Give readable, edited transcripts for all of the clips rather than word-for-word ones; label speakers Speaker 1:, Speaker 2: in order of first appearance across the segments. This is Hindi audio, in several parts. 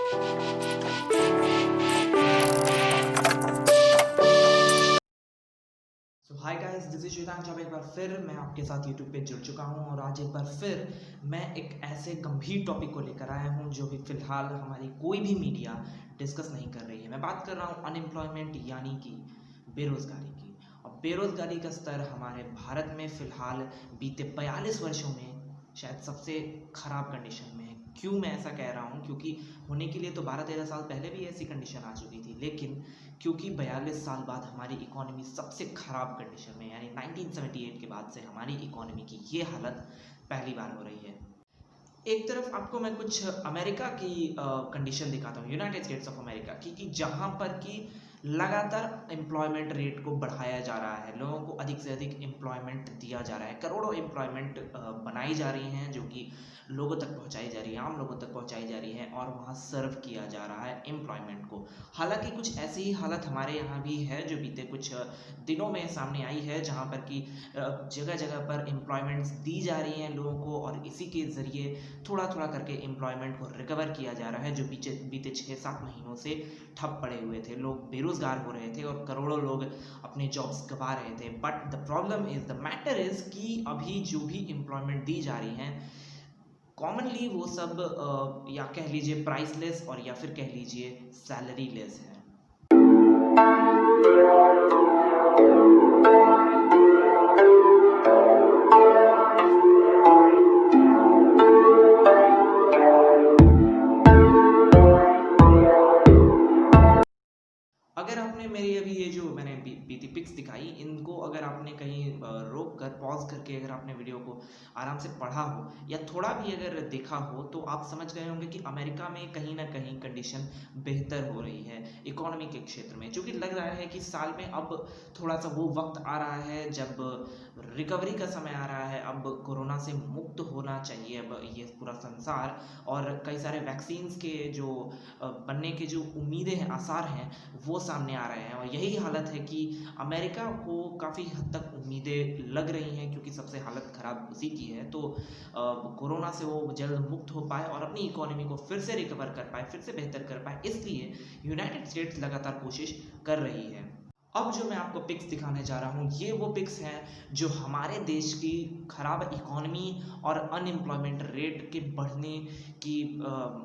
Speaker 1: Hi guys, this is Shwetansh. अब एक बार फिर मैं आपके साथ यूट्यूब पे जुड़ चुका हूं और आज एक बार फिर मैं एक ऐसे गंभीर टॉपिक को लेकर आया हूं जो भी फिलहाल हमारी कोई भी मीडिया डिस्कस नहीं कर रही है। मैं बात कर रहा हूं अनएम्प्लॉयमेंट यानी कि बेरोजगारी की। और बेरोजगारी का स्तर हमारे भारत में फिलहाल बीते 42 वर्षों में शायद सबसे खराब कंडीशन में है। क्यों मैं ऐसा कह रहा हूँ? क्योंकि होने के लिए तो 12-13 साल पहले भी ऐसी कंडीशन आ चुकी थी, लेकिन क्योंकि 42 साल बाद हमारी इकोनॉमी सबसे ख़राब कंडीशन में, यानी 1978 के बाद से हमारी इकोनॉमी की ये हालत पहली बार हो रही है। एक तरफ आपको मैं कुछ अमेरिका की कंडीशन दिखाता हूँ, यूनाइटेड स्टेट्स ऑफ अमेरिका की, कि जहाँ पर कि लगातार एम्प्लॉयमेंट रेट को बढ़ाया जा रहा है, लोगों को अधिक से अधिक एम्प्लॉयमेंट दिया जा रहा है, करोड़ों एम्प्लॉयमेंट बनाई जा रही हैं जो कि लोगों तक पहुंचाई जा रही है, आम लोगों तक पहुंचाई जा रही है और वहाँ सर्व किया जा रहा है एम्प्लॉयमेंट को। हालांकि कुछ ऐसी ही हालत हमारे यहाँ भी है जो बीते कुछ दिनों में सामने आई है, जहाँ पर कि जगह जगह पर एम्प्लॉयमेंट्स दी जा रही हैं लोगों को और इसी के ज़रिए थोड़ा थोड़ा करके एम्प्लॉयमेंट को रिकवर किया जा रहा है, जो बीते बीते 6-7 महीनों से ठप पड़े हुए थे। लोग बेरोज़गार हो रहे थे और करोड़ों लोग अपने जॉब्स गंवा रहे थे। But the problem is, the matter is कि अभी जो भी एम्प्लॉयमेंट दी जा रही हैं कॉमनली वो सब या कह लीजिए प्राइसलेस और या फिर कह लीजिए सैलरी लेस है। अगर आपने मेरी अभी ये जो मैंने बीती पिक्स दिखाई, इनको अगर आपने कहीं रोक कर पॉज करके अगर आपने वीडियो को आराम से पढ़ा हो या थोड़ा भी अगर देखा हो, तो आप समझ गए होंगे कि अमेरिका में कहीं ना कहीं कंडीशन बेहतर हो रही है इकोनॉमी के क्षेत्र में। क्योंकि लग रहा है कि साल में अब थोड़ा सा वो वक्त आ रहा है जब रिकवरी का समय आ रहा है। अब कोरोना से मुक्त होना चाहिए अब ये पूरा संसार, और कई सारे वैक्सीन्स के जो बनने के जो उम्मीदें हैं, आसार हैं, वो सामने आ रहे हैं। और यही हालत है कि अमेरिका को काफ़ी हद तक उम्मीदें लग रही हैं, क्योंकि सबसे हालत ख़राब उसी की है। तो कोरोना से वो जल्द मुक्त हो पाए और अपनी इकोनॉमी को फिर से रिकवर कर पाए, फिर से बेहतर कर पाए, इसलिए यूनाइटेड स्टेट्स लगातार कोशिश कर रही है। अब जो मैं आपको पिक्स दिखाने जा रहा हूँ, ये वो पिक्स हैं जो हमारे देश की खराब इकोनॉमी और अनएम्प्लॉयमेंट रेट के बढ़ने की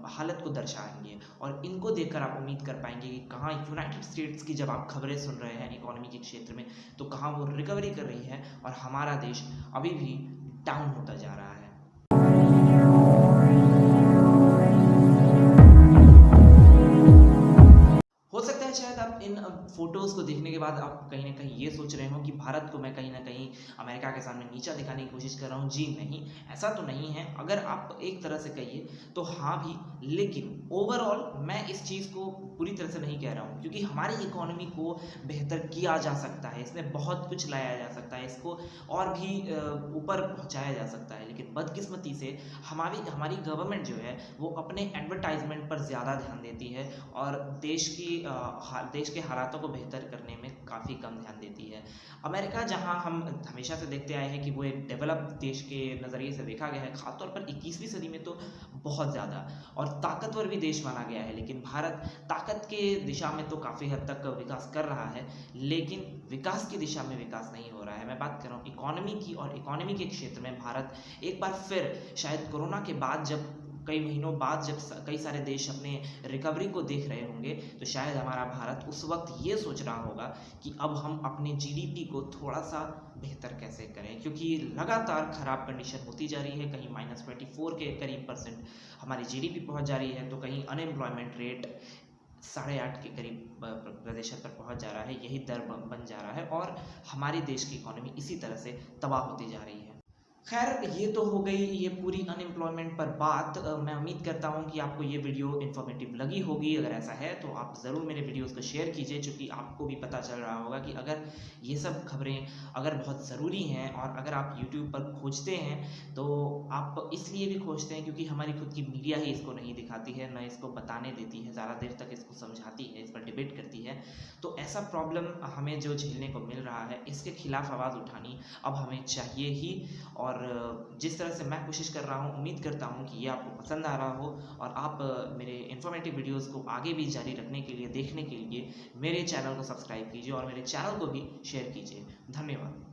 Speaker 1: हालत को दर्शाएंगे। और इनको देखकर आप उम्मीद कर पाएंगे कि कहाँ यूनाइटेड स्टेट्स की जब आप खबरें सुन रहे हैं इकोनॉमी के क्षेत्र में, तो कहाँ वो रिकवरी कर रही है और हमारा देश अभी भी डाउन होता जा रहा है। हो सकता है शायद आप इन फोटोज़ को देखने के बाद आप कहीं ना कहीं ये सोच रहे हो कि भारत को मैं कहीं ना कहीं अमेरिका के सामने नीचा दिखाने की कोशिश कर रहा हूँ। जी नहीं, ऐसा तो नहीं है। अगर आप एक तरह से कहिए तो हाँ भी, लेकिन ओवरऑल मैं इस चीज़ को पूरी तरह से नहीं कह रहा हूँ, क्योंकि हमारी इकोनॉमी को बेहतर किया जा सकता है, इसमें बहुत कुछ लाया जा सकता है, इसको और भी ऊपर पहुँचाया जा सकता है। लेकिन बदकिस्मती से हमारी हमारी गवर्नमेंट जो है वो अपने एडवर्टाइजमेंट पर ज़्यादा ध्यान देती है और देश के हालातों को बेहतर करने में काफ़ी कम ध्यान देती है। अमेरिका, जहां हम हमेशा से देखते आए हैं कि वो एक डेवलप्ड देश के नज़रिए से देखा गया है, ख़ासतौर पर 21वीं सदी में तो बहुत ज़्यादा, और ताकतवर भी देश माना गया है। लेकिन भारत ताकत के दिशा में तो काफ़ी हद तक विकास कर रहा है, लेकिन विकास की दिशा में विकास नहीं हो रहा है। मैं बात कर रहा हूँ इकोनॉमी की, और इकोनॉमी के क्षेत्र में भारत एक बार फिर शायद कोरोना के बाद, जब कई महीनों बाद जब कई सारे देश अपने रिकवरी को देख रहे होंगे, तो शायद हमारा भारत उस वक्त ये सोच रहा होगा कि अब हम अपने जीडीपी को थोड़ा सा बेहतर कैसे करें, क्योंकि लगातार ख़राब कंडीशन होती जा रही है। कहीं -24 के करीब परसेंट हमारी जीडीपी पहुंच जा रही है, तो कहीं अनएम्प्लॉयमेंट रेट 8.5 के करीब प्रतिशत पर पहुंच जा रहा है। यही दर बन जा रहा है और हमारे देश की इकोनॉमी इसी तरह से तबाह होती जा रही है। खैर, ये तो हो गई ये पूरी अनएम्प्लॉयमेंट पर बात। मैं उम्मीद करता हूँ कि आपको ये वीडियो इन्फॉर्मेटिव लगी होगी। अगर ऐसा है तो आप ज़रूर मेरे वीडियोस को शेयर कीजिए, चूँकि आपको भी पता चल रहा होगा कि अगर ये सब खबरें अगर बहुत ज़रूरी हैं और अगर आप यूट्यूब पर खोजते हैं, तो आप इसलिए भी खोजते हैं क्योंकि हमारी खुद की मीडिया ही इसको नहीं दिखाती है, ना इसको बताने देती है, ज़्यादा देर तक इसको समझाती है, इस पर डिबेट करती है। तो ऐसा प्रॉब्लम हमें जो झेलने को मिल रहा है, इसके खिलाफ आवाज़ उठानी अब हमें चाहिए ही। और और जिस तरह से मैं कोशिश कर रहा हूँ, उम्मीद करता हूँ कि ये आपको पसंद आ रहा हो और आप मेरे इन्फॉर्मेटिव वीडियोज़ को आगे भी जारी रखने के लिए, देखने के लिए मेरे चैनल को सब्सक्राइब कीजिए और मेरे चैनल को भी शेयर कीजिए। धन्यवाद।